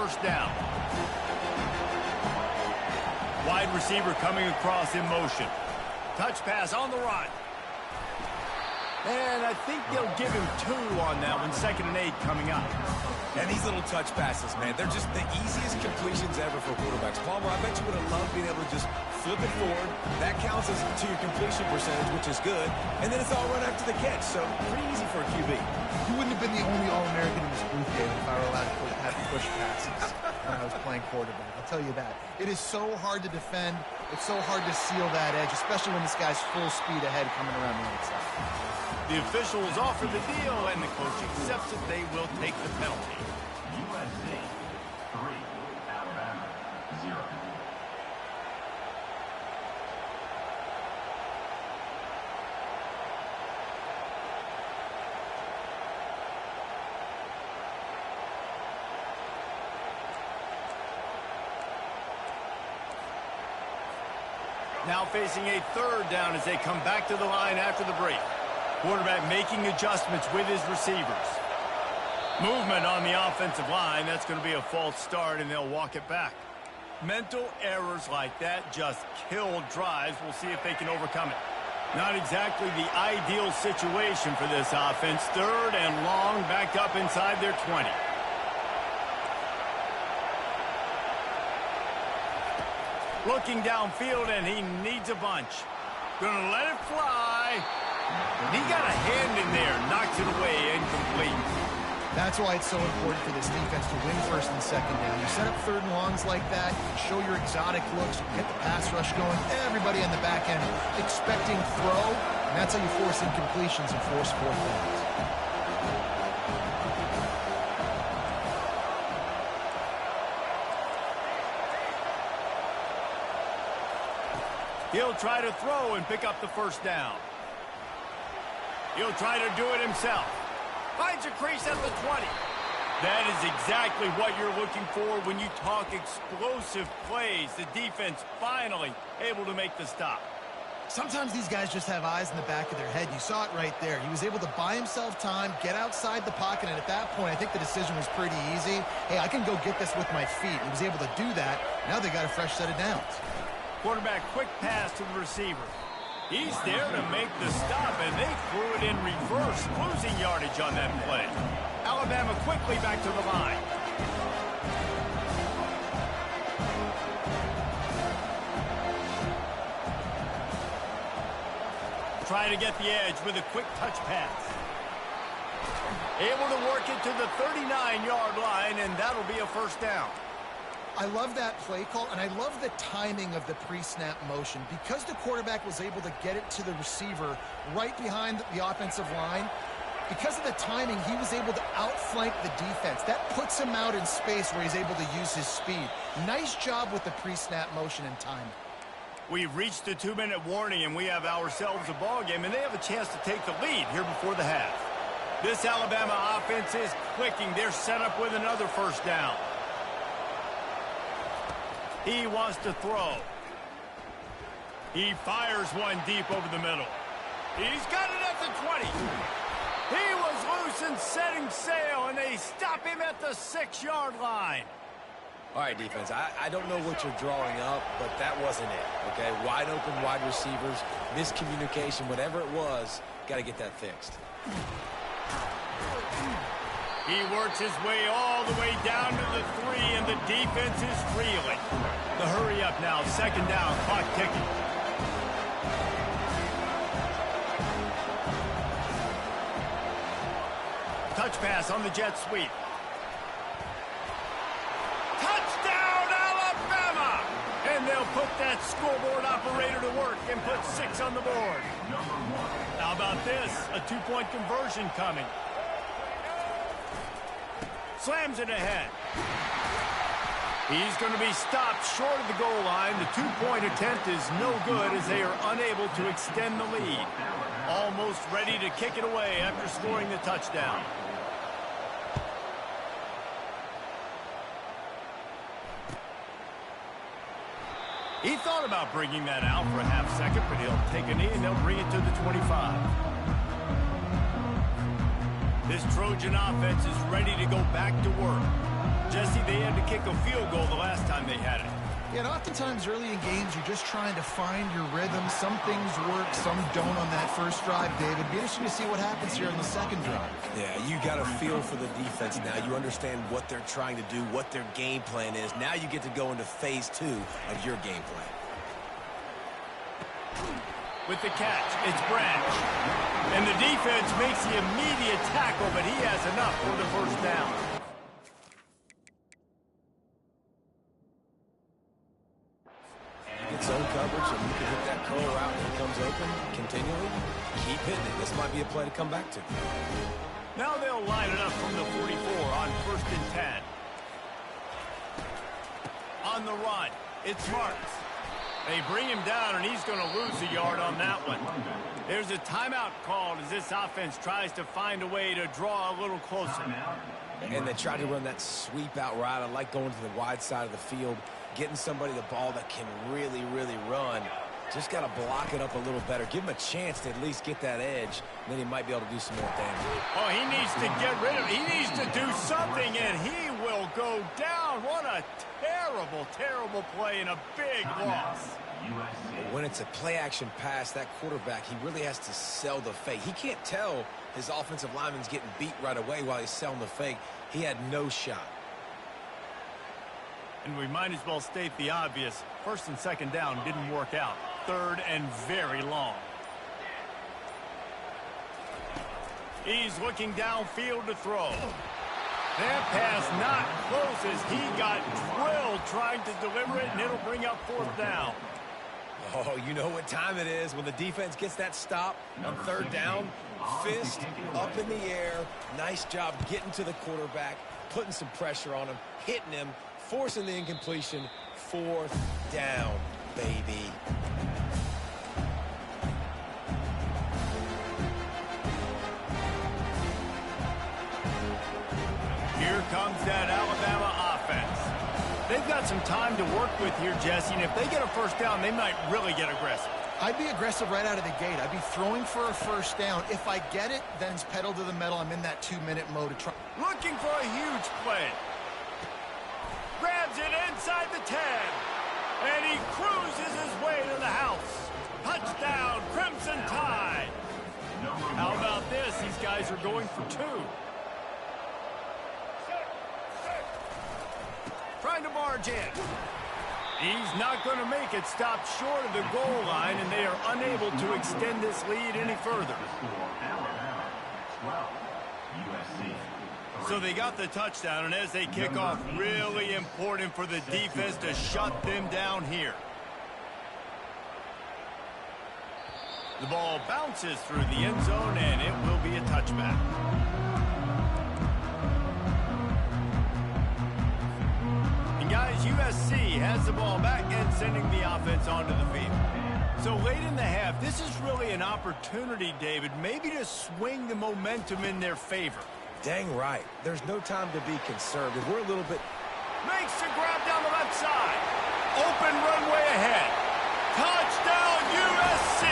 first down. Wide receiver coming across in motion. Touch pass on the run. And I think they'll give him 2 on that one. 2nd and 8 coming up. And these little touch passes, man, they're just the easiest completions ever for quarterbacks. Palmer, I bet you would have loved being able to just flip it forward. That counts as to your completion percentage, which is good. And then it's all run after the catch, so pretty easy for a QB. You wouldn't have been the only All-American in this booth game if I were allowed to have push passes when I was playing quarterback. I'll tell you that. It is so hard to defend. It's so hard to seal that edge, especially when this guy's full speed ahead coming around the outside. The officials offer the deal, and the coach accepts that they will take the penalty. USA 3, Alabama 0. Now facing a 3rd down as they come back to the line after the break. Quarterback making adjustments with his receivers. Movement on the offensive line. That's going to be a false start, and they'll walk it back. Mental errors like that just kill drives. We'll see if they can overcome it. Not exactly the ideal situation for this offense. 3rd and long, backed up inside their 20. Looking downfield, and he needs a bunch. Gonna let it fly. He got a hand in there, knocks it away, incomplete. That's why it's so important for this defense to win 1st and 2nd down. You set up 3rd and longs like that, you can show your exotic looks, you can get the pass rush going, everybody on the back end expecting throw, and that's how you force incompletions and force 4th downs. He'll try to throw and pick up the 1st down. He'll try to do it himself. Finds a crease at the 20. That is exactly what you're looking for when you talk explosive plays. The defense finally able to make the stop. Sometimes these guys just have eyes in the back of their head. You saw it right there. He was able to buy himself time, get outside the pocket, and at that point, I think the decision was pretty easy. Hey, I can go get this with my feet. He was able to do that. Now they got a fresh set of downs. Quarterback quick pass to the receiver. He's there to make the stop, and they threw it in reverse, losing yardage on that play. Alabama quickly back to the line. Try to get the edge with a quick touch pass. Able to work it to the 39-yard line, and that'll be a 1st down. I love that play call, and I love the timing of the pre-snap motion. Because the quarterback was able to get it to the receiver right behind the offensive line, because of the timing, he was able to outflank the defense. That puts him out in space where he's able to use his speed. Nice job with the pre-snap motion and timing. We've reached the 2-minute warning, and we have ourselves a ball game, and they have a chance to take the lead here before the half. This Alabama offense is clicking. They're set up with another 1st down. He wants to throw. He fires one deep over the middle. He's got it at the 20. He was loose and setting sail, and they stop him at the 6-yard line. All right, defense, I don't know what you're drawing up, but that wasn't it, okay? Wide open wide receivers, miscommunication, whatever it was, got to get that fixed. He works his way all the way down to the 3, and the defense is reeling. The hurry up now, 2nd down, clock ticking. Touch pass on the jet sweep. Touchdown, Alabama! And they'll put that scoreboard operator to work and put 6 on the board. How about this? A 2-point conversion coming. Slams it ahead. He's going to be stopped short of the goal line. The 2-point attempt is no good as they are unable to extend the lead. Almost ready to kick it away after scoring the touchdown. He thought about bringing that out for a half second, but he'll take a knee and they'll bring it to the 25. This Trojan offense is ready to go back to work. Jesse, they had to kick a field goal the last time they had it. Yeah, and oftentimes early in games, you're just trying to find your rhythm. Some things work, some don't on that first drive, David. Be interesting to see what happens here in the second drive. Yeah, you got a feel for the defense now. You understand what they're trying to do, what their game plan is. Now you get to go into phase 2 of your game plan. With the catch, it's Branch. And the defense makes the immediate tackle, but he has enough for the first down. Get zone coverage, and you can hit that curl route when it comes open continually. Keep hitting it. This might be a play to come back to. Now they'll line it up from the 44 on 1st and 10. On the run, it's Marks. They bring him down, and he's going to lose a yard on that one. There's a timeout called as this offense tries to find a way to draw a little closer. And they tried to run that sweep out route. I like going to the wide side of the field, getting somebody the ball that can really, really run. Just got to block it up a little better. Give him a chance to at least get that edge, and then he might be able to do some more damage. Oh, he needs to get rid of it. He needs to do something, and he will go down. What a terrible, terrible play and a big loss. When it's a play-action pass, that quarterback, he really has to sell the fake. He can't tell his offensive lineman's getting beat right away while he's selling the fake. He had no shot. And we might as well state the obvious. 1st and 2nd down didn't work out. 3rd and very long. He's looking downfield to throw. That pass not close as he got drilled trying to deliver it, and it'll bring up 4th down. Oh, you know what time it is when the defense gets that stop on 3rd down. Fist up in the air. Nice job getting to the quarterback, putting some pressure on him, hitting him, forcing the incompletion. 4th down, baby. Here comes that Alabama offense. They've got some time to work with here, Jesse, and if they get a first down, they might really get aggressive. I'd be aggressive right out of the gate. I'd be throwing for a first down. If I get it, then it's pedal to the metal. I'm in that 2-minute mode to try. Looking for a huge play. Grabs it inside the 10. And he cruises his way to the house. Touchdown, Crimson Tide. How about this? These guys are going for 2. Trying to barge in. He's not going to make it. Stopped short of the goal line, and they are unable to extend this lead any further. So they got the touchdown, and as they kick off, really important for the defense to shut them down here. The ball bounces through the end zone, and it will be a touchback. And guys, USC has the ball back and sending the offense onto the field. So late in the half, this is really an opportunity, David, maybe to swing the momentum in their favor. Dang right. There's no time to be conservative. We're a little bit... Makes the grab down the left side. Open runway ahead. Touchdown, USC.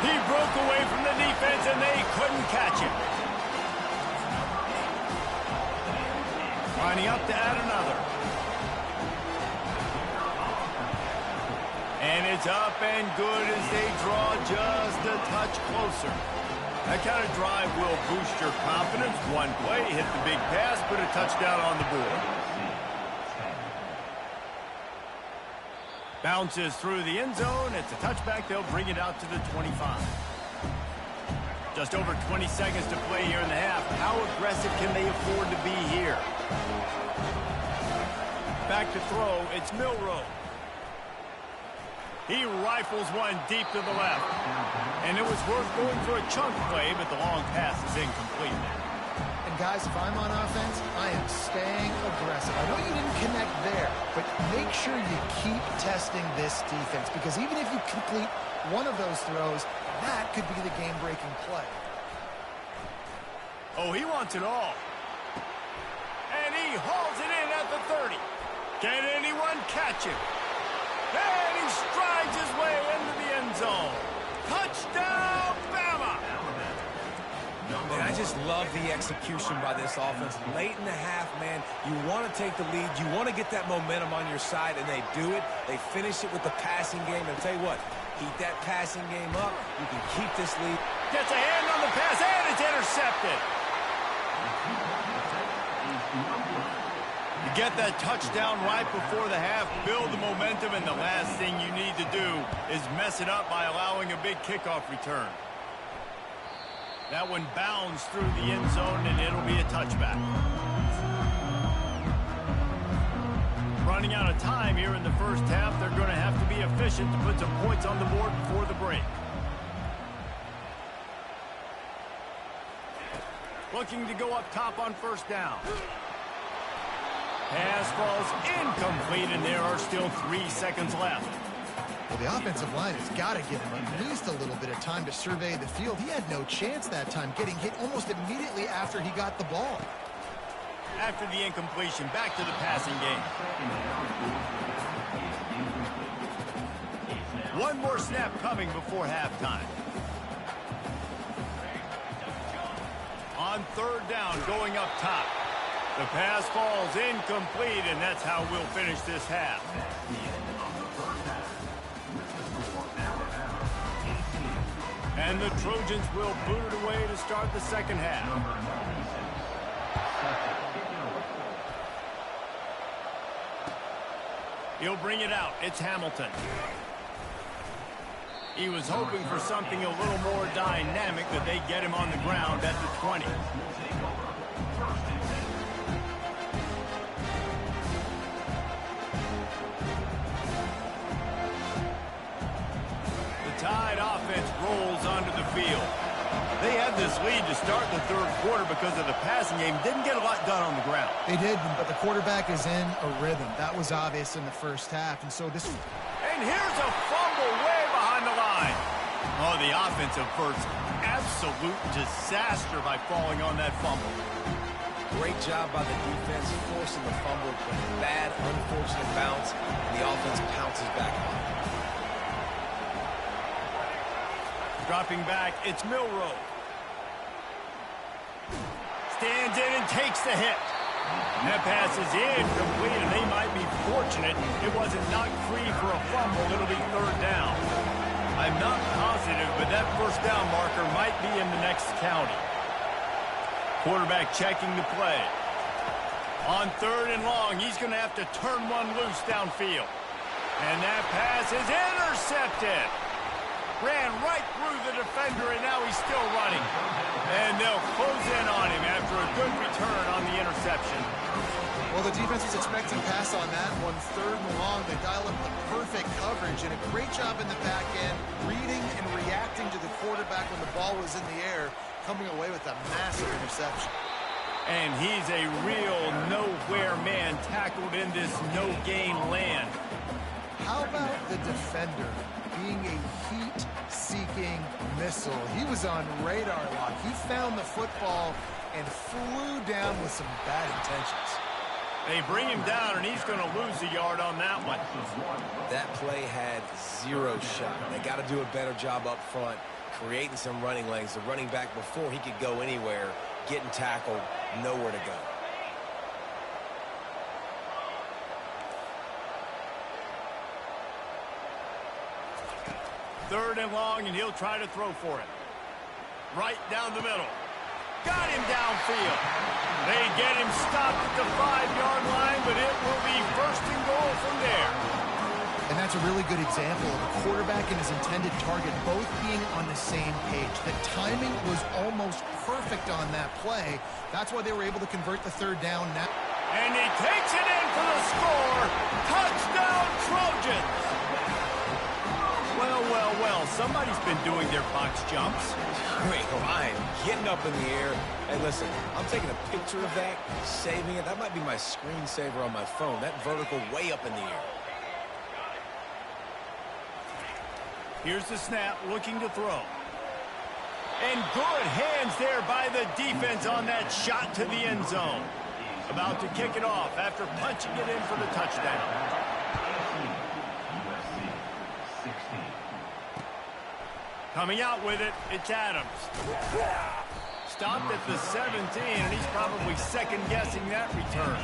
He broke away from the defense, and they couldn't catch him. Lining up to add another. And it's up and good as they draw just a touch closer. That kind of drive will boost your confidence. One play, hit the big pass, put a touchdown on the board. Bounces through the end zone. It's a touchback. They'll bring it out to the 25. Just over 20 seconds to play here in the half. How aggressive can they afford to be here? Back to throw. It's Milroe. He rifles one deep to the left. And it was worth going for a chunk play, but the long pass is incomplete. And guys, if I'm on offense, I am staying aggressive. I know you didn't connect there, but make sure you keep testing this defense, because even if you complete one of those throws, that could be the game-breaking play. Oh, he wants it all. And he hauls it in at the 30. Can anyone catch him? And he strides his way into the end zone. Touchdown, Bama! Man, I just love the execution by this offense. Late in the half, man, you want to take the lead. You want to get that momentum on your side, and they do it. They finish it with the passing game. And I'll tell you what, keep that passing game up. You can keep this lead. Gets a hand on the pass, and it's intercepted. You get that touchdown right before the half, build the momentum, and the last thing you need to do is mess it up by allowing a big kickoff return. That one bounds through the end zone, and it'll be a touchback. Running out of time here in the first half, they're going to have to be efficient to put some points on the board before the break. Looking to go up top on first down. Pass falls incomplete, and there are still 3 seconds left. Well, the offensive line has got to give him at least a little bit of time to survey the field. He had no chance that time, getting hit almost immediately after he got the ball. After the incompletion, back to the passing game. One more snap coming before halftime. On third down, going up top. The pass falls incomplete, and that's how we'll finish this half. And the Trojans will boot it away to start the second half. He'll bring it out. It's Hamilton. He was hoping for something a little more dynamic, but they get him on the ground at the 20. The Tide offense rolls onto the field. They had this lead to start the third quarter because of the passing game. Didn't get a lot done on the ground. They did, but the quarterback is in a rhythm. That was obvious in the first half, and so this... And here's a fumble way behind the line. Oh, the offense averts absolute disaster by falling on that fumble. Great job by the defense, forcing the fumble, but bad, unfortunate bounce, and the offense pounces back on it. Dropping back, it's Milroe. Stands in and takes the hit. That pass is incomplete, and they might be fortunate it wasn't knocked free for a fumble. It'll be third down. I'm not positive, but that first down marker might be in the next county. Quarterback checking the play. On third and long, he's going to have to turn one loose downfield. And that pass is intercepted. Ran right through the defender, and now he's still running. And they'll close in on him after a good return on the interception. Well, the defense was expecting pass on that one. Third and long, they dial up the perfect coverage, and a great job in the back end, reading and reacting to the quarterback when the ball was in the air, coming away with a massive interception. And he's a real nowhere man tackled in this no-gain land. How about the defender being a heat-seeking missile? He was on radar lock. He found the football and flew down with some bad intentions. They bring him down, and he's going to lose a yard on that one. That play had zero shot. They got to do a better job up front, creating some running lanes. The running back, before he could go anywhere, getting tackled, nowhere to go. Third and long, and he'll try to throw for it. Right down the middle. Got him downfield. They get him stopped at the 5-yard line, but it will be first and goal from there. And that's a really good example of a quarterback and his intended target both being on the same page. The timing was almost perfect on that play. That's why they were able to convert the third down now. And he takes it in for the score. Touchdown, Trojans. Well, well, well, somebody's been doing their box jumps. Wait, Ryan, getting up in the air. Hey, listen, I'm taking a picture of that, saving it. That might be my screensaver on my phone. That vertical way up in the air. Here's the snap, looking to throw. And good hands there by the defense on that shot to the end zone. About to kick it off after punching it in for the touchdown. Coming out with it, it's Adams. Stopped at the 17, and he's probably second-guessing that return.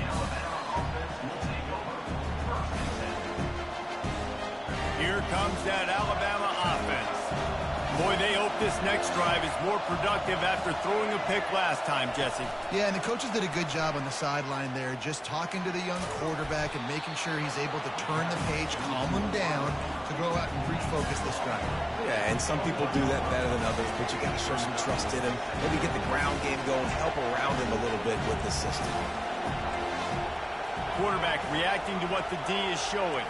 Here comes that Alabama offense. Boy, they hope this next drive is more productive after throwing a pick last time, Jesse. Yeah, and the coaches did a good job on the sideline there, just talking to the young quarterback and making sure he's able to turn the page, calm him down to go out and refocus this drive. Yeah, and some people do that better than others, but you got to show some trust in him. Maybe get the ground game going, help around him a little bit with the system. Quarterback reacting to what the D is showing.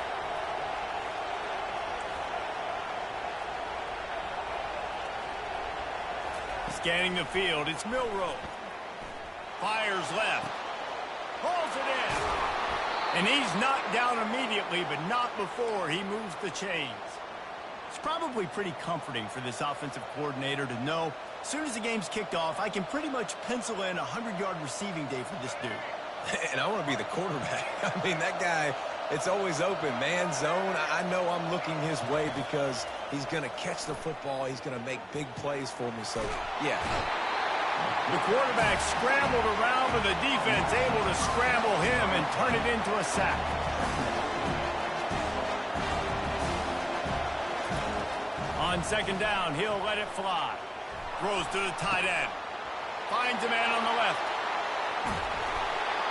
Scanning the field, it's Milroe. Fires left. Pulls it in. And he's knocked down immediately, but not before he moves the chains. It's probably pretty comforting for this offensive coordinator to know as soon as the game's kicked off, I can pretty much pencil in a 100-yard receiving day for this dude. And I want to be the quarterback. I mean, that guy, it's always open. Man zone, I know I'm looking his way because he's going to catch the football. He's going to make big plays for me. So, yeah. The quarterback scrambled around, but the defense able to scramble him and turn it into a sack. On second down, he'll let it fly. Throws to the tight end. Finds a man on the left.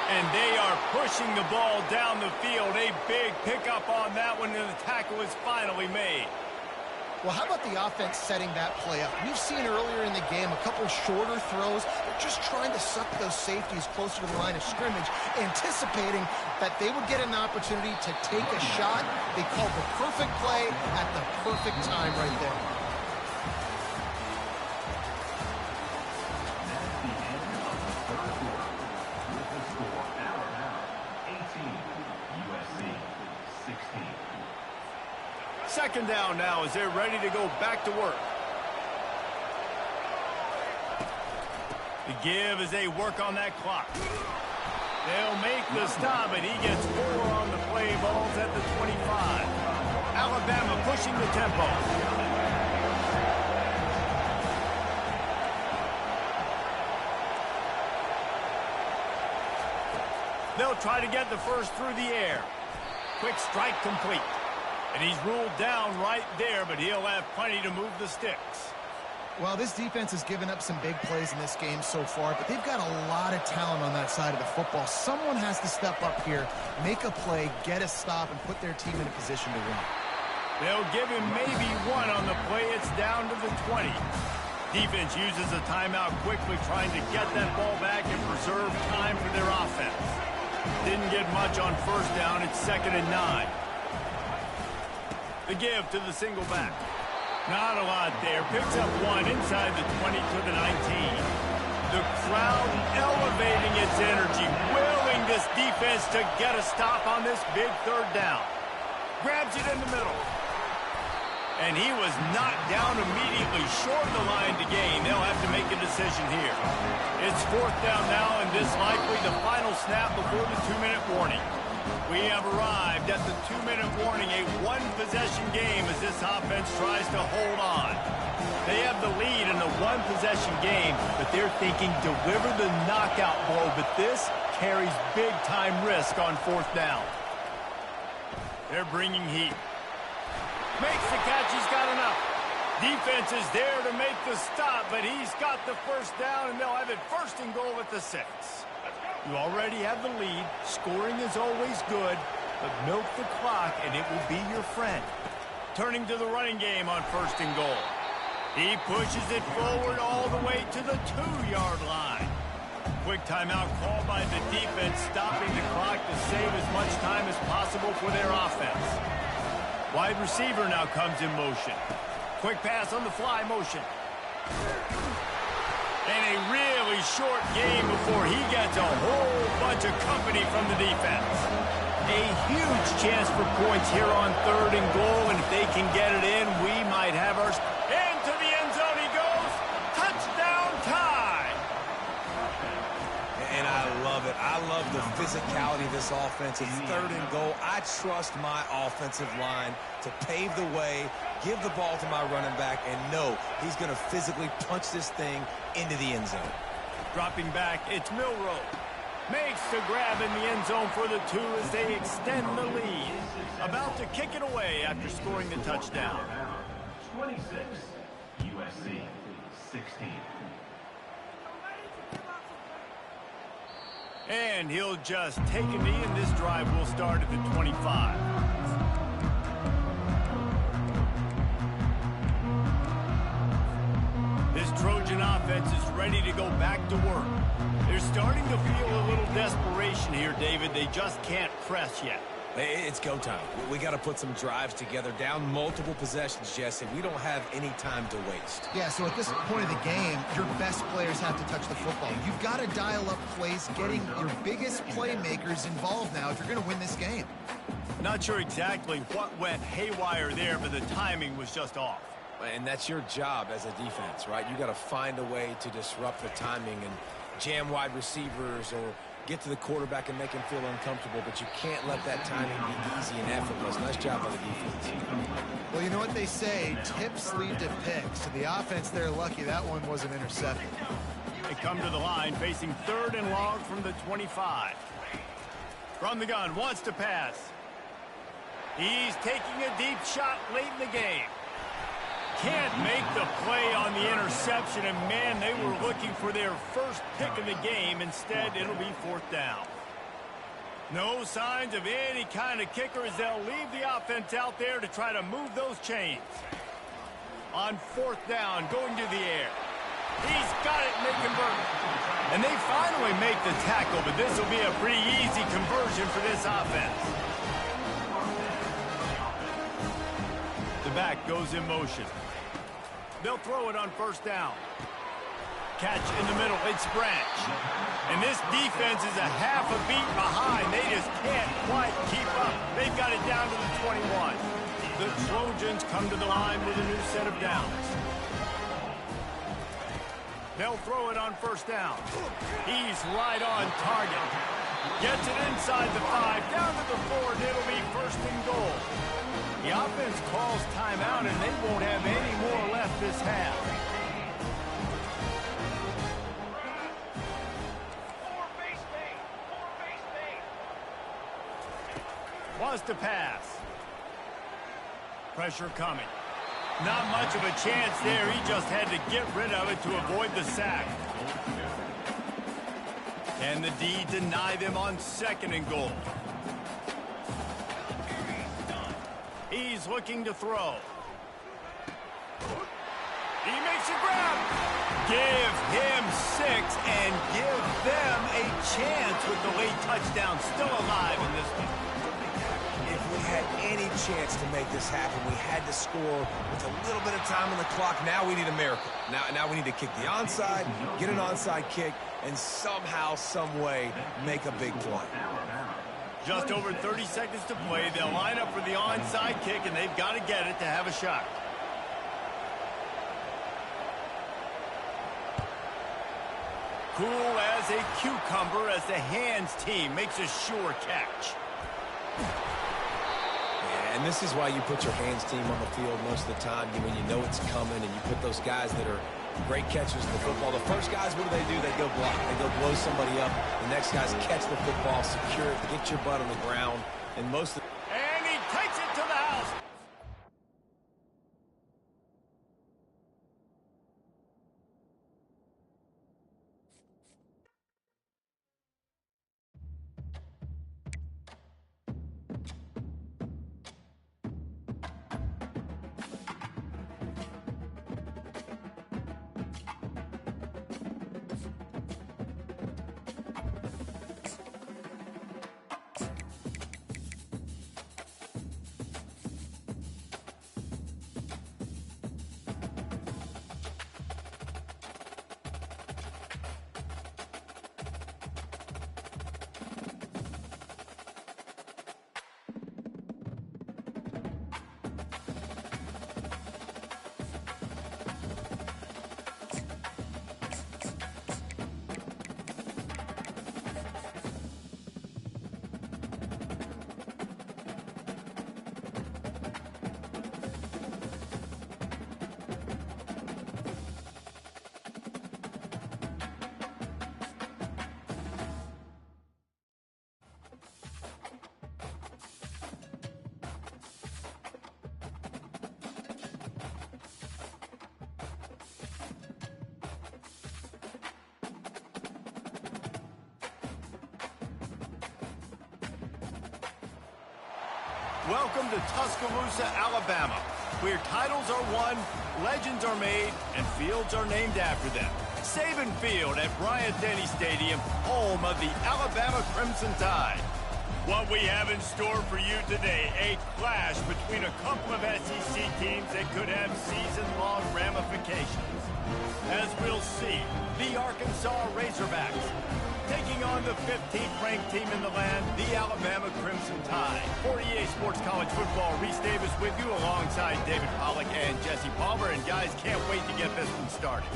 And they are pushing the ball down the field. A big pickup on that one, and the tackle is finally made. Well, how about the offense setting that play up? We've seen earlier in the game a couple shorter throws. They're just trying to suck those safeties closer to the line of scrimmage, anticipating that they would get an opportunity to take a shot. They called the perfect play at the perfect time right there. Second down now as they're ready to go back to work. The give as they work on that clock. They'll make the stop, and he gets 4 on the play. Balls at the 25. Alabama pushing the tempo. They'll try to get the first through the air. Quick strike complete. And he's ruled down right there, but he'll have plenty to move the sticks. Well, this defense has given up some big plays in this game so far, but they've got a lot of talent on that side of the football. Someone has to step up here, make a play, get a stop, and put their team in a position to win. They'll give him maybe 1 on the play. It's down to the 20. Defense uses a timeout quickly, trying to get that ball back and preserve time for their offense. Didn't get much on first down. It's 2nd and 9. The give to the single back. Not a lot there. Picks up 1 inside the 20 to the 19. The crowd elevating its energy, willing this defense to get a stop on this big 3rd down. Grabs it in the middle. And he was knocked down immediately short of the line to gain. They'll have to make a decision here. It's 4th down now, and this likely the final snap before the 2-minute warning. We have arrived at the 2-minute warning, a 1-possession game as this offense tries to hold on. They have the lead in a 1-possession game, but they're thinking deliver the knockout blow, but this carries big-time risk on 4th down. They're bringing heat. Makes the catch, he's got enough. Defense is there to make the stop, but he's got the 1st down, and they'll have it 1st and goal at the 6. You already have the lead. Scoring is always good, but milk the clock, and it will be your friend. Turning to the running game on 1st and goal. He pushes it forward all the way to the 2-yard line. Quick timeout called by the defense, stopping the clock to save as much time as possible for their offense. Wide receiver now comes in motion. Quick pass on the fly motion. And a really short game before he gets a whole bunch of company from the defense. A huge chance for points here on 3rd and goal, and if they can get it in, we might have our... Into the end zone he goes. Touchdown time. And I love it. I love the physicality of this offense. It's 3rd and goal. I trust my offensive line to pave the way, give the ball to my running back, and know he's going to physically punch this thing into the end zone. Dropping back, it's Milrow. Makes the grab in the end zone for the 2 as they extend the lead. About to kick it away after scoring the touchdown. 26, USC 16. And he'll just take a knee, and this drive will start at the 25. This Trojan offense is ready to go back to work. They're starting to feel a little desperation here, David. They just can't press yet. It's go time. We got to put some drives together, down multiple possessions, Jesse. We don't have any time to waste. Yeah, so at this point of the game, your best players have to touch the football. You've got to dial up plays, getting your biggest playmakers involved now if you're going to win this game. Not sure exactly what went haywire there, but the timing was just off. And that's your job as a defense, right? You got to find a way to disrupt the timing and jam wide receivers or get to the quarterback and make him feel uncomfortable, but you can't let that timing be easy and effortless. Nice job by the defense. Well, you know what they say, tips lead to picks. So the offense, they're lucky that one wasn't intercepted. They come to the line facing 3rd and long from the 25. From the gun, wants to pass. He's taking a deep shot late in the game. Can't make the play on the interception, and man, they were looking for their first pick of the game. Instead, it'll be 4th down. No signs of any kind of kicker as they'll leave the offense out there to try to move those chains. On 4th down, going to the air. He's got it, and they convert. And they finally make the tackle, but this will be a pretty easy conversion for this offense. The back goes in motion. They'll throw it on 1st down. Catch in the middle, it's Branch. And this defense is a half a beat behind. They just can't quite keep up. They've got it down to the 21. The Trojans come to the line with a new set of downs. They'll throw it on 1st down. He's right on target. Gets it inside the 5, down to the 4, and it'll be 1st and goal. The offense calls timeout, and they won't have any more left this half. Wants to pass. Pressure coming. Not much of a chance there. He just had to get rid of it to avoid the sack. And the D deny them on 2nd and goal. He's looking to throw. He makes a grab. Give him 6 and give them a chance with the late touchdown still alive in this one. If we had any chance to make this happen, we had to score with a little bit of time on the clock. Now we need a miracle. Now we need to kick the onside, get an onside kick, and somehow, some way, make a big play. Just over 30 seconds to play. They'll line up for the onside kick, and they've got to get it to have a shot. Cool as a cucumber as the hands team makes a sure catch. Yeah, and this is why you put your hands team on the field most of the time when you know it's coming, and you put those guys that are great catchers in the football. The first guys, what do? They go block. They go blow somebody up. The next guys catch the football, secure it, get your butt on the ground. And most of And he takes it to the house. Welcome to Tuscaloosa, Alabama, where titles are won, legends are made, and fields are named after them. Saban Field at Bryant-Denny Stadium, home of the Alabama Crimson Tide. What we have in store for you today, a clash between a couple of SEC teams that could have season-long ramifications. As we'll see, the Arkansas Razorbacks taking on the 15th ranked team in the land, the Alabama Crimson Tide. For EA Sports College Football, Reese Davis with you alongside David Pollack and Jesse Palmer. And guys, can't wait to get this one started.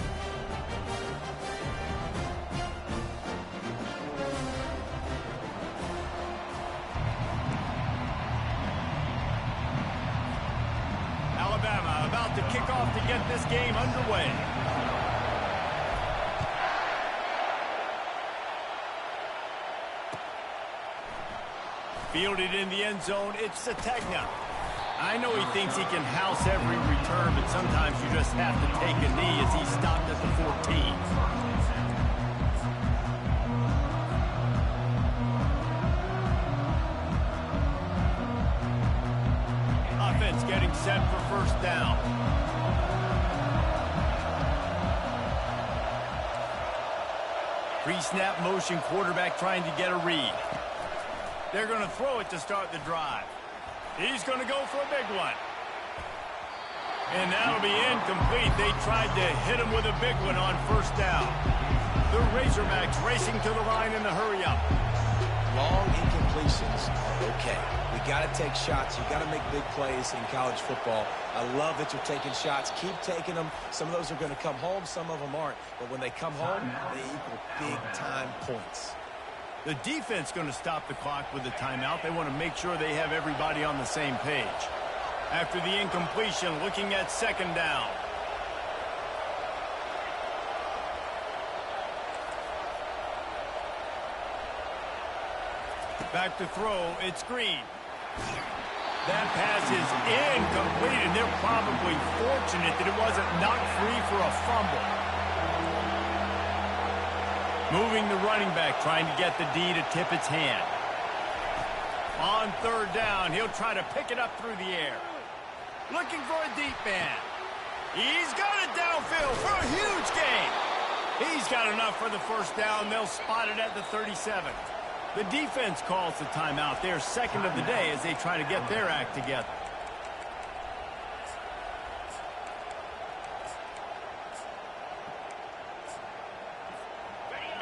Alabama about to kick off to get this game underway. Fielded in the end zone, it's Sategna. I know he thinks he can house every return, but sometimes you just have to take a knee as he stopped at the 14. Offense getting set for first down. Pre-snap motion, quarterback trying to get a read. They're going to throw it to start the drive. He's going to go for a big one. And that'll be incomplete. They tried to hit him with a big one on first down. The Razorbacks racing to the line in the hurry-up. Long incompletions are okay. We got to take shots. You got to make big plays in college football. I love that you're taking shots. Keep taking them. Some of those are going to come home. Some of them aren't. But when they come home, they equal big-time points. The defense going to stop the clock with a timeout. They want to make sure they have everybody on the same page. After the incompletion, looking at second down. Back to throw, it's Green. That pass is incomplete, and they're probably fortunate that it wasn't knocked free for a fumble. Moving the running back, trying to get the D to tip its hand. On third down, he'll try to pick it up through the air. Looking for a deep man. He's got it downfield for a huge gain. He's got enough for the first down. They'll spot it at the 37. The defense calls the timeout. Their second of the day as they try to get their act together.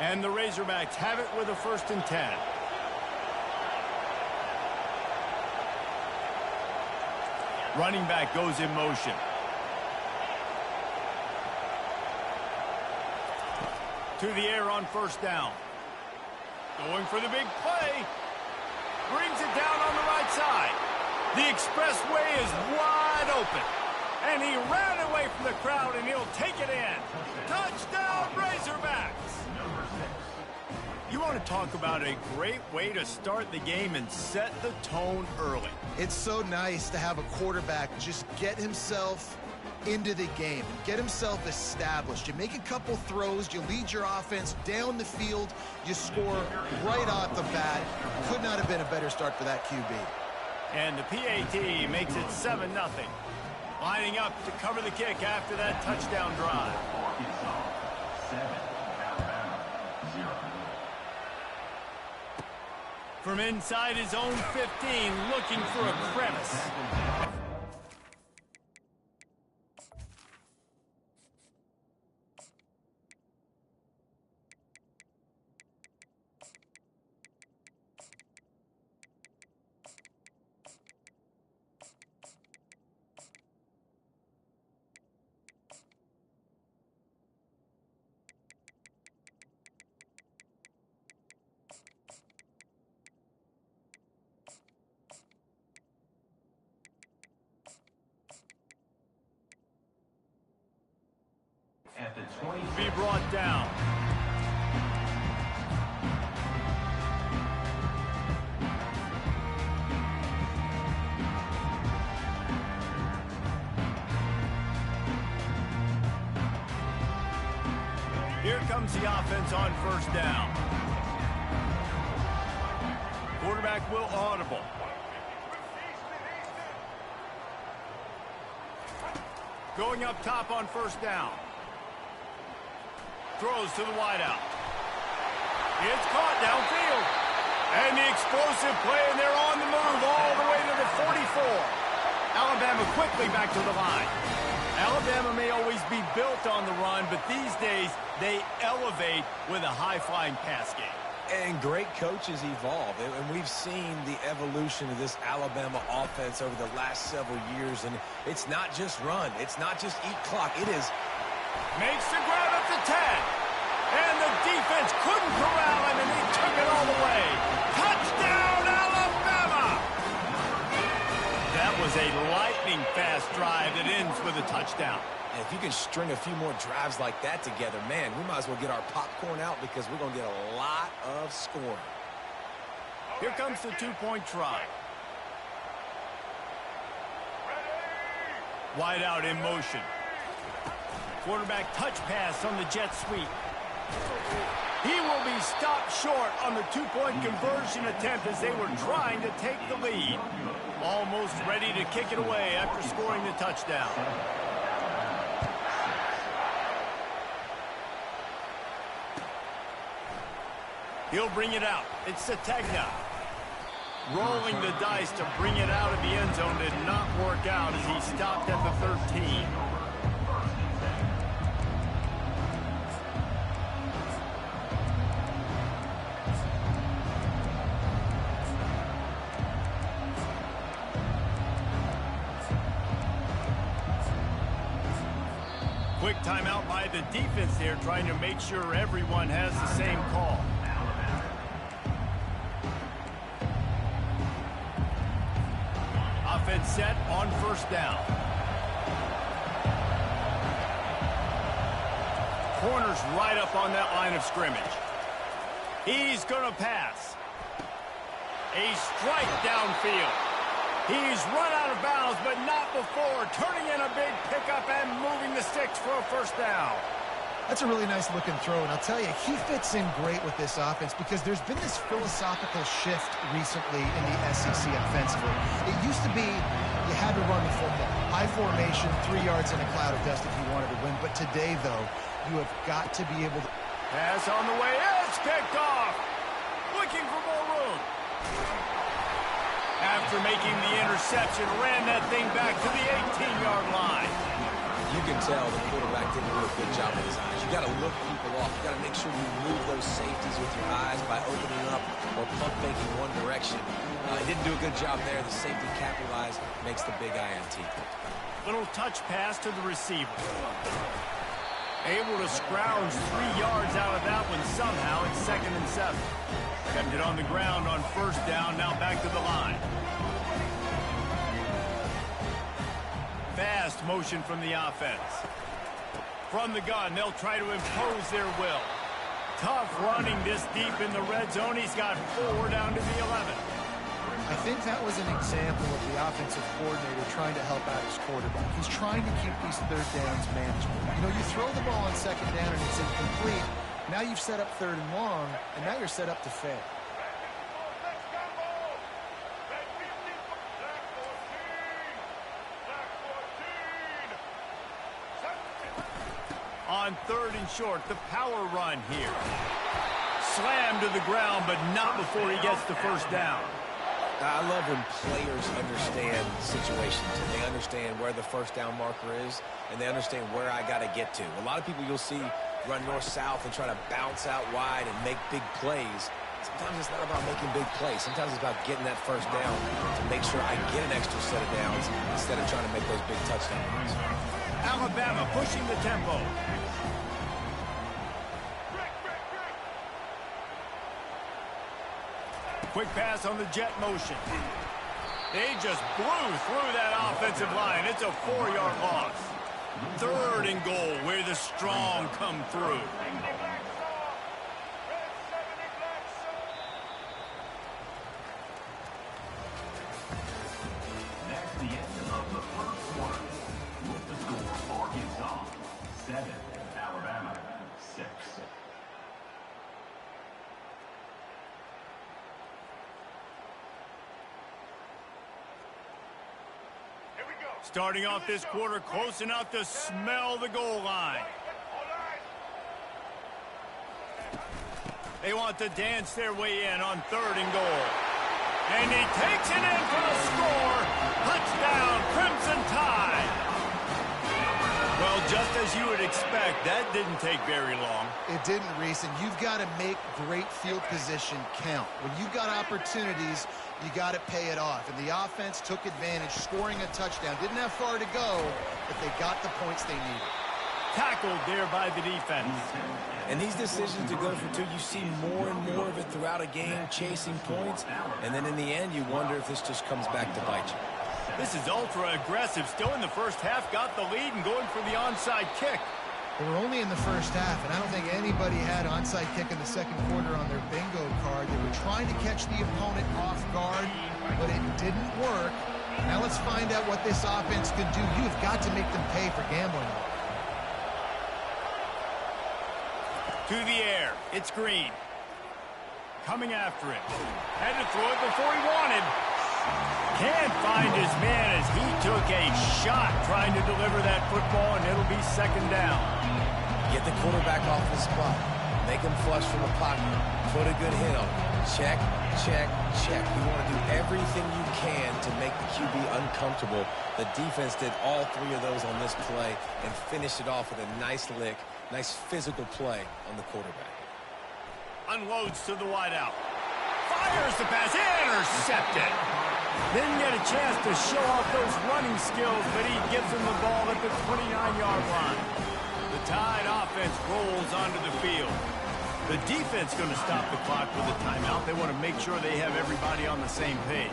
And the Razorbacks have it with a 1st and 10. Running back goes in motion. To the air on first down. Going for the big play. Brings it down on the right side. The expressway is wide open. And he ran away from the crowd, and he'll take it in. Touchdown, Razorbacks! You want to talk about a great way to start the game and set the tone early. It's so nice to have a quarterback just get himself into the game, get himself established. You make a couple throws, you lead your offense down the field, you score right off the bat. Could not have been a better start for that QB. And the PAT makes it 7-0. Lining up to cover the kick after that touchdown drive. Arkansas, 7, Alabama, 0. From inside his own 15, looking for a crevice. At the 20. Be brought down. Here comes the offense on first down. Quarterback will audible. Going up top on first down. Throws to the wideout. It's caught downfield. And the explosive play, and they're on the move all the way to the 44. Alabama quickly back to the line. Alabama may always be built on the run, but these days they elevate with a high-flying pass game. And great coaches evolve, and we've seen the evolution of this Alabama offense over the last several years, and it's not just run. It's not just eat clock. It is. Makes the grab at the 10. And the defense couldn't corral him, and he took it all the way. Touchdown, Alabama! That was a lightning-fast drive that ends with a touchdown. And if you can string a few more drives like that together, man, we might as well get our popcorn out because we're going to get a lot of scoring. Here comes the two-point try. Wide out in motion. Quarterback touch pass on the jet sweep. He will be stopped short on the two-point conversion attempt as they were trying to take the lead. Almost ready to kick it away after scoring the touchdown. He'll bring it out. It's Sategna. Rolling the dice to bring it out of the end zone did not work out as he stopped at the 13. Quick timeout by the defense there, trying to make sure everyone has the same call. Offense set on first down. Corner's right up on that line of scrimmage. He's going to pass. A strike downfield. He's run out of bounds, but not before turning in a big pickup and moving the sticks for a first down. That's a really nice looking throw, and I'll tell you, he fits in great with this offense because there's been this philosophical shift recently in the SEC offensively. It used to be you had to run the football. High formation, 3 yards in a cloud of dust if you wanted to win. But today, though, you have got to be able to... Pass on the way. It's picked off. Looking for more room. After making the interception, ran that thing back to the 18-yard line. You can tell the quarterback didn't do a good job with his eyes. You got to look people off. You got to make sure you move those safeties with your eyes by opening up or pump faking one direction. He didn't do a good job there. The safety capitalized, makes the big INT. Little touch pass to the receiver. Able to scrounge 3 yards out of that one somehow. It's 2nd and 7. Kept it on the ground on first down. Now back to the line. Fast motion from the offense. From the gun, they'll try to impose their will. Tough running this deep in the red zone. He's got 4 down to the 11. I think that was an example of the offensive coordinator trying to help out his quarterback. He's trying to keep these third downs manageable. You know, you throw the ball on second down and it's incomplete. Now you've set up 3rd and long, and now you're set up to fail. On 3rd and short, the power run here. Slammed to the ground, but not before he gets the first down. I love when players understand situations and they understand where the first down marker is and they understand where I got to get to. A lot of people you'll see run north-south and try to bounce out wide and make big plays. Sometimes it's not about making big plays. Sometimes it's about getting that first down to make sure I get an extra set of downs instead of trying to make those big touchdown runs. Alabama pushing the tempo. Quick pass on the jet motion. They just blew through that offensive line. It's a 4-yard loss. 3rd and goal where the strong come through. That's the end of the first quarter. With the score, Arkansas 7, Alabama 6. Starting off this quarter close enough to smell the goal line. They want to dance their way in on 3rd and goal. And he takes it in for the score. Touchdown, Crimson Tide. Well, just as you would expect, that didn't take very long. It didn't, Reese, and you've got to make great field position count. When you've got opportunities, you got to pay it off. And the offense took advantage, scoring a touchdown. Didn't have far to go, but they got the points they needed. Tackled there by the defense. And these decisions to go for 2, you see more and more of it throughout a game, chasing points. And then in the end, you wonder if this just comes back to bite you. This is ultra-aggressive. Still in the first half, got the lead and going for the onside kick. They were only in the first half, and I don't think anybody had onside kick in the second quarter on their bingo card. They were trying to catch the opponent off guard, but it didn't work. Now let's find out what this offense can do. You've got to make them pay for gambling. To the air, it's Green. Coming after it. Had to throw it before he wanted. Can't find his man as he took a shot trying to deliver that football, and it'll be 2nd down. Get the quarterback off the spot. Make him flush from the pocket. Put a good hit on him. Check, check, check. You want to do everything you can to make the QB uncomfortable. The defense did all 3 of those on this play and finished it off with a nice lick. Nice physical play on the quarterback. Unloads to the wideout. Fires the pass. Intercepted. Didn't get a chance to show off those running skills, but he gives him the ball at the 29-yard line. The Tide offense rolls onto the field. The defense going to stop the clock with a timeout. They want to make sure they have everybody on the same page.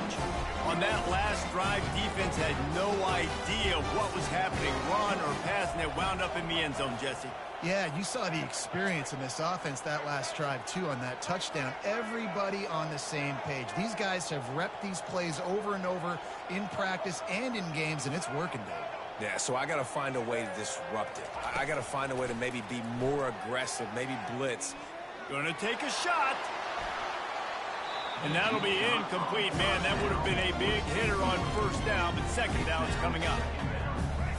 On that last drive, defense had no idea what was happening, run or pass, and it wound up in the end zone, Jesse. Yeah, you saw the experience in this offense that last drive, too, on that touchdown. Everybody on the same page. These guys have repped these plays over and over in practice and in games, and it's working, Dave. Yeah, so I got to find a way to disrupt it. I got to find a way to maybe be more aggressive, maybe blitz. Gonna take a shot. And that'll be incomplete, man. That would have been a big hitter on 1st down, but 2nd down's coming up.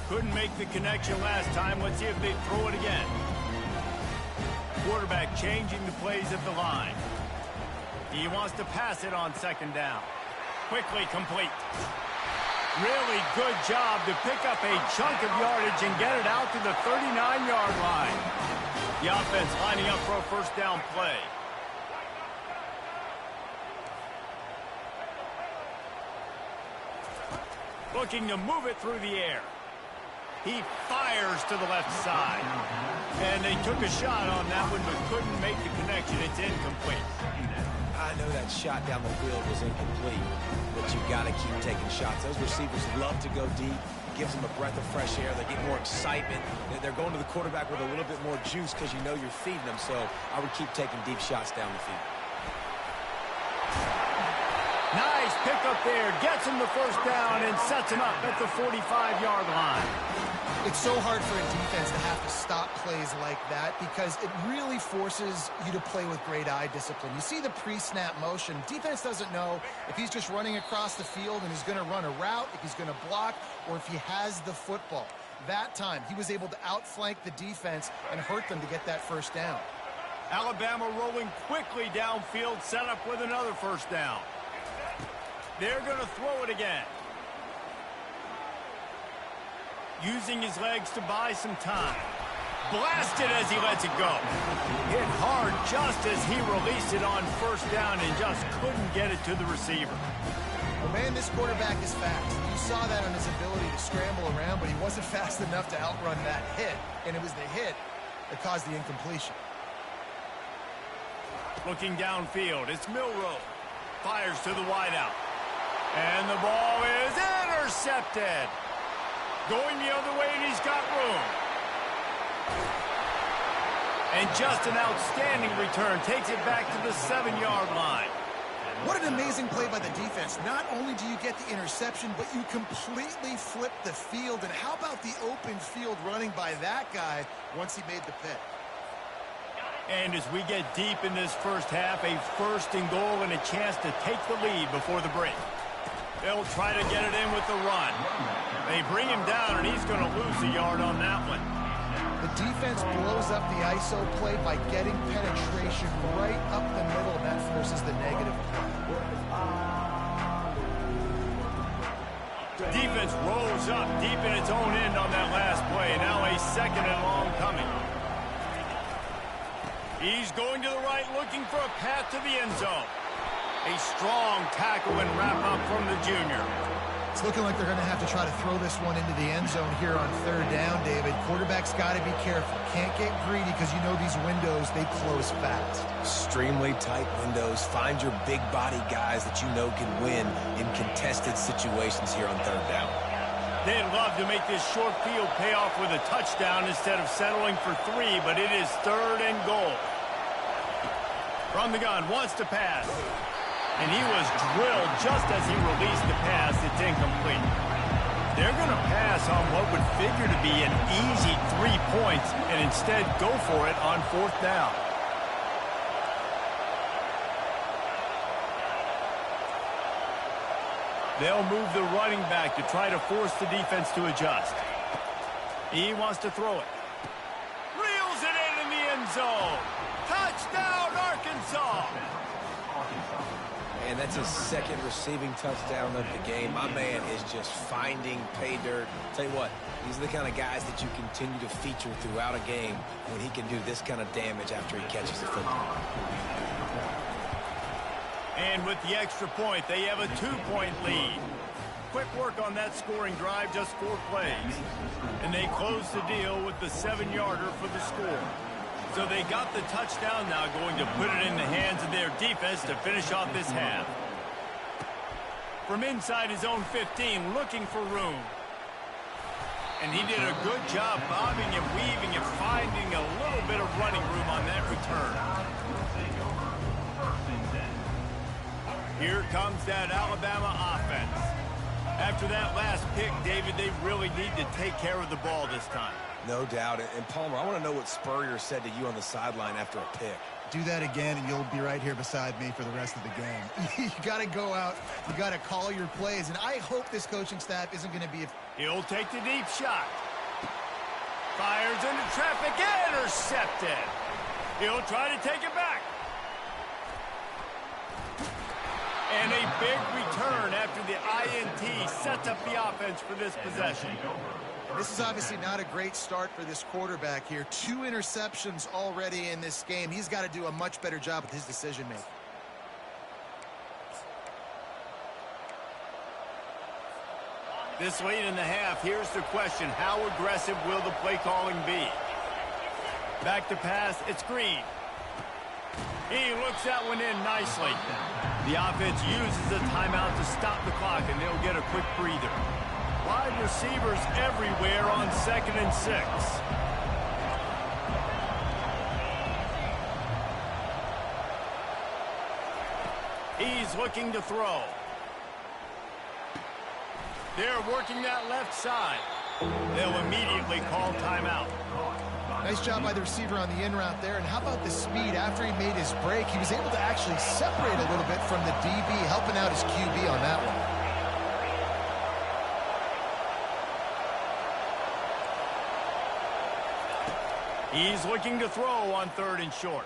Couldn't make the connection last time. Let's see if they throw it again. Quarterback changing the plays at the line. He wants to pass it on 2nd down. Quickly complete. Really good job to pick up a chunk of yardage and get it out to the 39-yard line. The offense lining up for a 1st down play. Looking to move it through the air. He fires to the left side. And they took a shot on that one, but couldn't make the connection. It's incomplete. I know that shot down the field was incomplete, but you got to keep taking shots. Those receivers love to go deep. Gives them a breath of fresh air. They get more excitement. They're going to the quarterback with a little bit more juice because you know you're feeding them. So I would keep taking deep shots down the field. Nice pick up there. Gets him the 1st down and sets him up at the 45-yard line. It's so hard for a defense to have to stop plays like that because it really forces you to play with great eye discipline. You see the pre-snap motion. Defense doesn't know if he's just running across the field and he's going to run a route, if he's going to block, or if he has the football. That time, he was able to outflank the defense and hurt them to get that 1st down. Alabama rolling quickly downfield, set up with another 1st down. They're going to throw it again. Using his legs to buy some time. Blasted as he lets it go. Hit hard just as he released it on 1st down and just couldn't get it to the receiver. Well, man, this quarterback is fast. You saw that on his ability to scramble around, but he wasn't fast enough to outrun that hit. And it was the hit that caused the incompletion. Looking downfield, it's Milroe. Fires to the wideout. And the ball is intercepted. Going the other way, and he's got room. And just an outstanding return. Takes it back to the 7-yard line. What an amazing play by the defense. Not only do you get the interception, but you completely flip the field. And how about the open field running by that guy once he made the pick? And as we get deep in this 1st half, a 1st and goal and a chance to take the lead before the break. They'll try to get it in with the run. They bring him down, and he's going to lose a yard on that one. The defense blows up the ISO play by getting penetration right up the middle, and that forces the negative play. The defense rolls up deep in its own end on that last play. Now a second and long coming. He's going to the right, looking for a path to the end zone. A strong tackle and wrap-up from the junior. It's looking like they're going to have to try to throw this one into the end zone here on third down, David. Quarterback's got to be careful. Can't get greedy because you know these windows, they close fast. Extremely tight windows. Find your big body guys that you know can win in contested situations here on third down. They'd love to make this short field pay off with a touchdown instead of settling for 3, but it is third and goal. From the gun, wants to pass. And he was drilled just as he released the pass. It's incomplete. They're going to pass on what would figure to be an easy 3 points and instead go for it on fourth down. They'll move the running back to try to force the defense to adjust. He wants to throw it. Reels it in the end zone. Touchdown, Arkansas! And that's his second receiving touchdown of the game. My man is just finding pay dirt. Tell you what, these are the kind of guys that you continue to feature throughout a game when he can do this kind of damage after he catches the football. And with the extra point, they have a 2-point lead. Quick work on that scoring drive, just 4 plays. And they close the deal with the 7-yarder for the score. So they got the touchdown, now going to put it in the hands of their defense to finish off this half. From inside his own 15, looking for room. And he did a good job bobbing and weaving and finding a little bit of running room on that return. Here comes that Alabama offense. After that last pick, David, they really need to take care of the ball this time. No doubt. And Palmer, I want to know what Spurrier said to you on the sideline after a pick. Do that again, and you'll be right here beside me for the rest of the game. You got to go out. You got to call your plays, and I hope this coaching staff isn't going to be... He'll take the deep shot. Fires into traffic, intercepted. He'll try to take it back. And a big return after the INT sets up the offense for this possession. This is obviously not a great start for this quarterback here. 2 interceptions already in this game. He's got to do a much better job with his decision-making. This late in the half, here's the question. How aggressive will the play calling be? Back to pass, it's Green. He looks that one in nicely. The offense uses the timeout to stop the clock, and they'll get a quick breather. Wide receivers everywhere on 2nd and 6. He's looking to throw. They're working that left side. They'll immediately call timeout. Nice job by the receiver on the in route there. And how about the speed? After he made his break, he was able to actually separate a little bit from the DB, helping out his QB on that one. He's looking to throw on 3rd and short.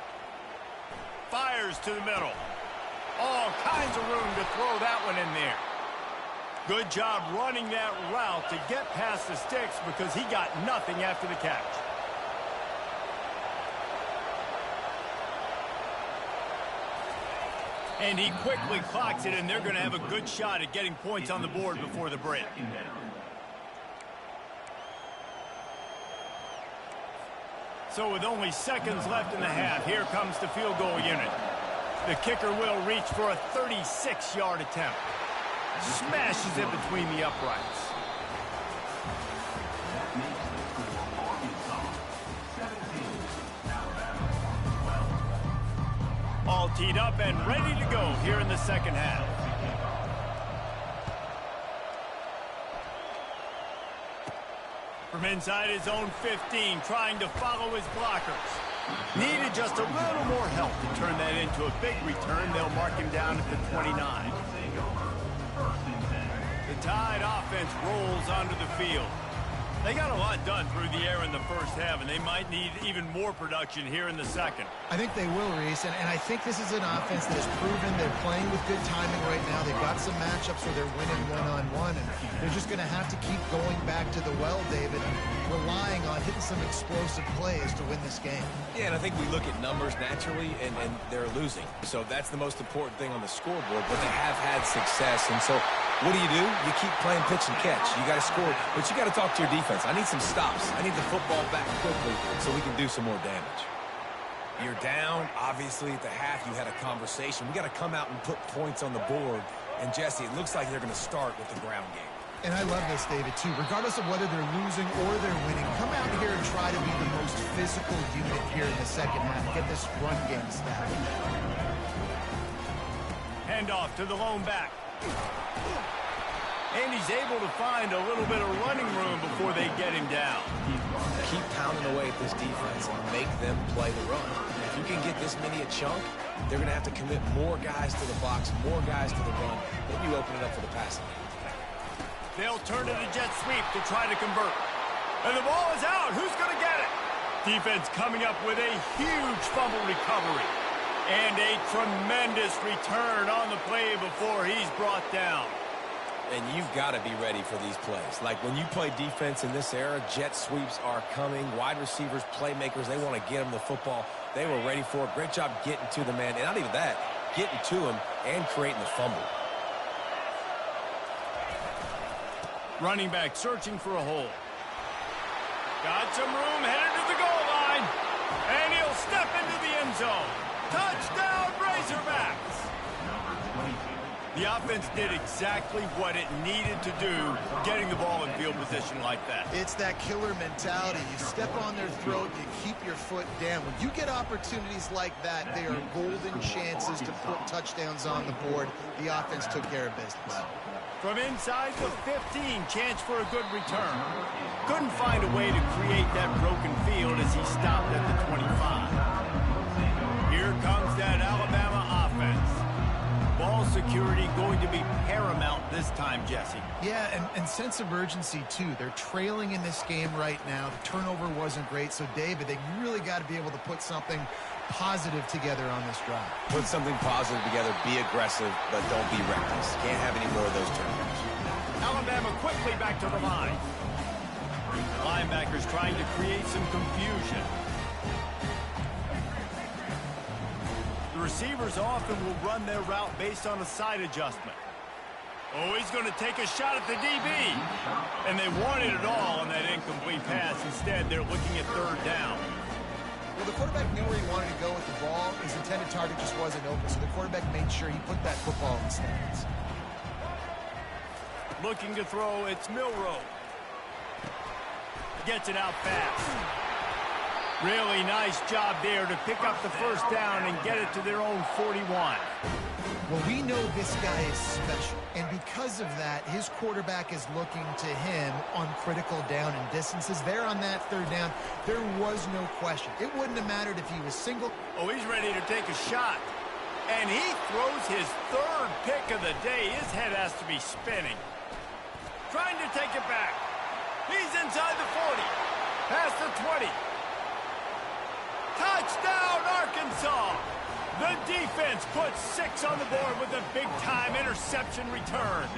Fires to the middle. All kinds of room to throw that one in there. Good job running that route to get past the sticks because he got nothing after the catch. And he quickly clocks it, and they're going to have a good shot at getting points on the board before the break. So with only seconds left in the half, here comes the field goal unit. The kicker will reach for a 36-yard attempt. Smashes it between the uprights. All teed up and ready to go here in the second half. From inside his own 15, trying to follow his blockers. Needed just a little more help to turn that into a big return. They'll mark him down at the 29. Tide offense rolls onto the field. They got a lot done through the air in the first half, and they might need even more production here in the second. I think they will, Reese, and I think this is an offense that has proven they're playing with good timing right now. They've got some matchups where they're winning one-on-one, and they're just going to have to keep going back to the well, David, and relying on hitting some explosive plays to win this game. Yeah, and I think we look at numbers naturally, and they're losing. So that's the most important thing on the scoreboard, but they have had success. And so what do? You keep playing pitch and catch. You got to score, but you got to talk to your defense. I need some stops. I need the football back quickly so we can do some more damage. You're down. Obviously, at the half, you had a conversation. We got to come out and put points on the board. And, Jesse, it looks like they're going to start with the ground game. And I love this, David, too. Regardless of whether they're losing or they're winning, come out here and try to be the most physical unit here in the second half. Get this run game established. Handoff to the lone back. And he's able to find a little bit of running room before they get him down. Keep pounding away at this defense and make them play the run. If you can get this many a chunk, they're going to have to commit more guys to the box, more guys to the run. Then you open it up for the passing game. They'll turn to the jet sweep to try to convert. And the ball is out. Who's going to get it? Defense coming up with a huge fumble recovery. And a tremendous return on the play before he's brought down. And you've got to be ready for these plays. Like when you play defense in this era, jet sweeps are coming. Wide receivers, playmakers, they want to get them the football. They were ready for it. Great job getting to the man. And not even that, getting to him and creating the fumble. Running back searching for a hole. Got some room, headed to the goal line. And he'll step into the end zone. Touchdown, Razorbacks! The offense did exactly what it needed to do, getting the ball in field position like that. It's that killer mentality. You step on their throat, you keep your foot down. When you get opportunities like that, they are golden chances to put touchdowns on the board. The offense took care of business. From inside the 15, chance for a good return. Couldn't find a way to create that broken field as he stopped at the 25. Here comes that Alabama offense. Ball security going to be paramount this time, Jesse. Yeah, and sense of urgency, too. They're trailing in this game right now. The turnover wasn't great. So, David, they really got to be able to put something positive together on this drive. Put something positive together, be aggressive, but don't be reckless. Can't have any more of those turnovers. Alabama quickly back to the line. Linebackers trying to create some confusion. The receivers often will run their route based on a side adjustment. Oh, he's going to take a shot at the DB. And they wanted it all on that incomplete pass. Instead, they're looking at third down. Well, the quarterback knew where he wanted to go with the ball. His intended target just wasn't open, so the quarterback made sure he put that football in the stands. Looking to throw, it's Milroe. Gets it out fast. Really nice job there to pick up the first down and get it to their own 41. Well, we know this guy is special, and because of that, his quarterback is looking to him on critical down and distances. There on that third down, there was no question. It wouldn't have mattered if he was single. Oh, he's ready to take a shot. And he throws his third pick of the day. His head has to be spinning. Trying to take it back. He's inside the 40. Past the 20. Touchdown, Arkansas! The defense puts 6 on the board with a big-time interception return.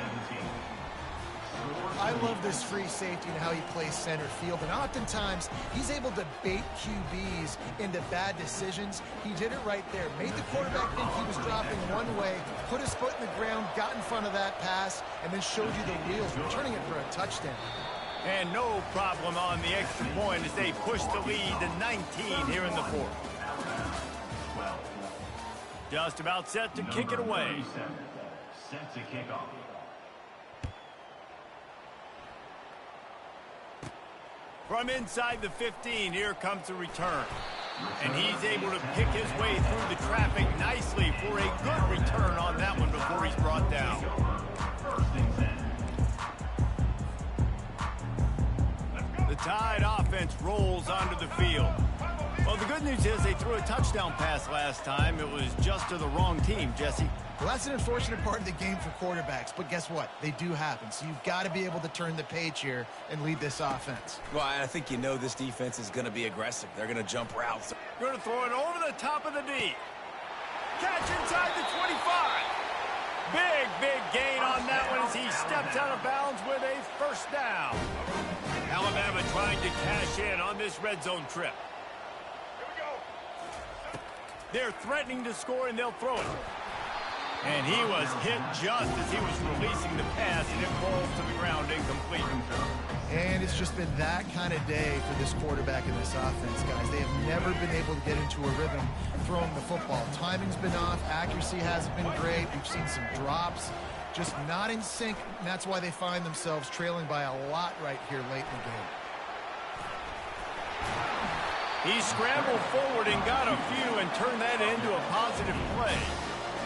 I love this free safety and how he plays center field, and oftentimes he's able to bait QBs into bad decisions. He did it right there. Made the quarterback think he was dropping one way, put his foot in the ground, got in front of that pass, and then showed you the wheels, returning it for a touchdown. And no problem on the extra point as they push the lead to 19 here in the fourth. Just about set to kick it away. Set to kick off. From inside the 15, here comes the return. And he's able to pick his way through the traffic nicely for a good return on that one before he's brought down. The Tide offense rolls onto the field. Well, the good news is they threw a touchdown pass last time. It was just to the wrong team, Jesse. Well, that's an unfortunate part of the game for quarterbacks, but guess what? They do happen. So you've got to be able to turn the page here and lead this offense. Well, I think you know this defense is going to be aggressive. They're going to jump routes. Going to throw it over the top of the D. Catch inside the 25. Big gain on that one as he steps out of bounds with a first down. Alabama trying to cash in on this red zone trip. They're threatening to score, and they'll throw it. And he was hit just as he was releasing the pass, and it falls to the ground incomplete. And it's just been that kind of day for this quarterback in this offense, guys. They have never been able to get into a rhythm throwing the football. Timing's been off. Accuracy hasn't been great. We've seen some drops. Just not in sync, and that's why they find themselves trailing by a lot right here late in the game. He scrambled forward and got a few and turned that into a positive play.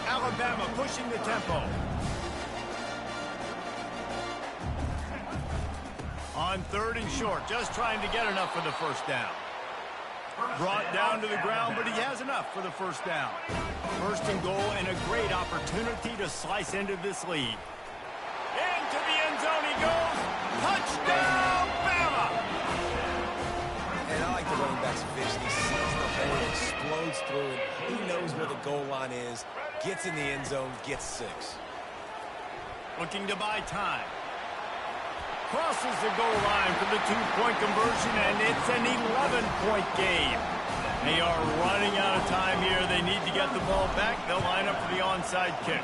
Alabama pushing the tempo. On 3rd and short, just trying to get enough for the first down. Brought down to the ground, but he has enough for the first down. 1st and goal, and a great opportunity to slice into this lead. Into the end zone he goes. Touchdown, Bama! And I like the running back's vision. He sees the hole, explodes through it. He knows where the goal line is, gets in the end zone, gets 6. Looking to buy time. Crosses the goal line for the 2-point conversion, and it's an 11-point game. They are running out of time here. They need to get the ball back. They'll line up for the onside kick.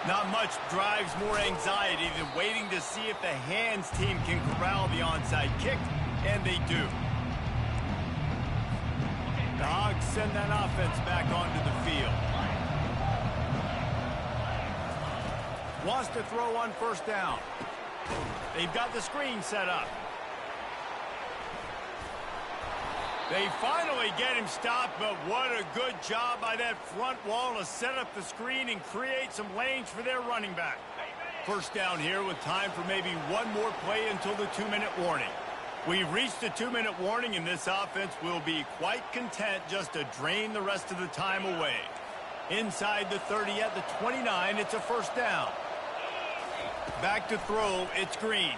Not much drives more anxiety than waiting to see if the hands team can corral the onside kick, and they do. The Hogs send that offense back onto the field. Wants to throw on 1st down. They've got the screen set up. They finally get him stopped, but what a good job by that front wall to set up the screen and create some lanes for their running back. 1st down here with time for maybe one more play until the 2-minute warning. We've reached the 2-minute warning, and this offense will be quite content just to drain the rest of the time away. Inside the 30 at the 29, it's a 1st down. Back to throw, it's Green.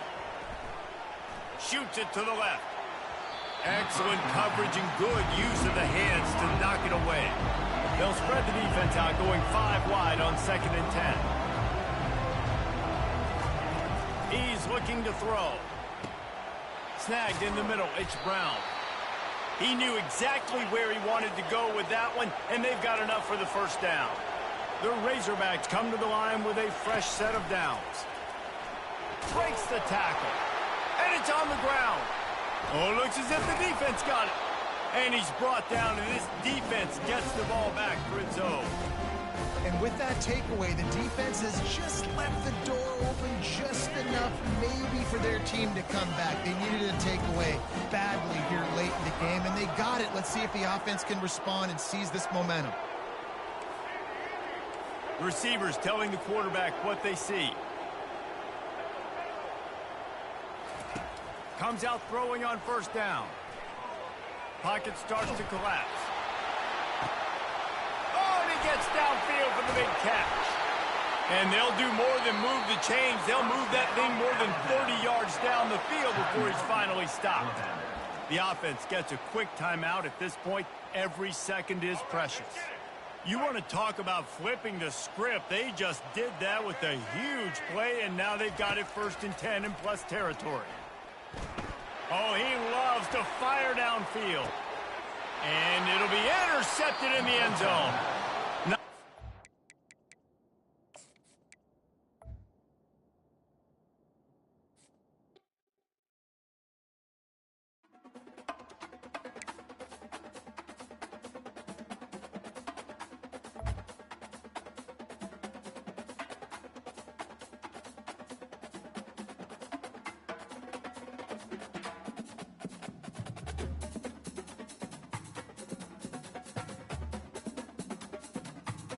Shoots it to the left. Excellent coverage and good use of the hands to knock it away. They'll spread the defense out, going 5 wide on 2nd and 10. He's looking to throw. Snagged in the middle, it's Brown. He knew exactly where he wanted to go with that one, and they've got enough for the 1st down. The Razorbacks come to the line with a fresh set of downs. Breaks the tackle, and it's on the ground. Oh, looks as if the defense got it. And he's brought down, and this defense gets the ball back for its own. And with that takeaway, the defense has just left the door open just enough maybe for their team to come back. They needed a takeaway badly here late in the game, and they got it. Let's see if the offense can respond and seize this momentum. Receivers telling the quarterback what they see. Comes out throwing on 1st down. Pocket starts to collapse. Oh, and he gets downfield for the big catch. And they'll do more than move the chains. They'll move that thing more than 30 yards down the field before he's finally stopped. The offense gets a quick timeout. At this point, every second is precious. You want to talk about flipping the script. They just did that with a huge play, and now they've got it 1st and 10 in plus territory. Oh, he loves to fire downfield. And it'll be intercepted in the end zone.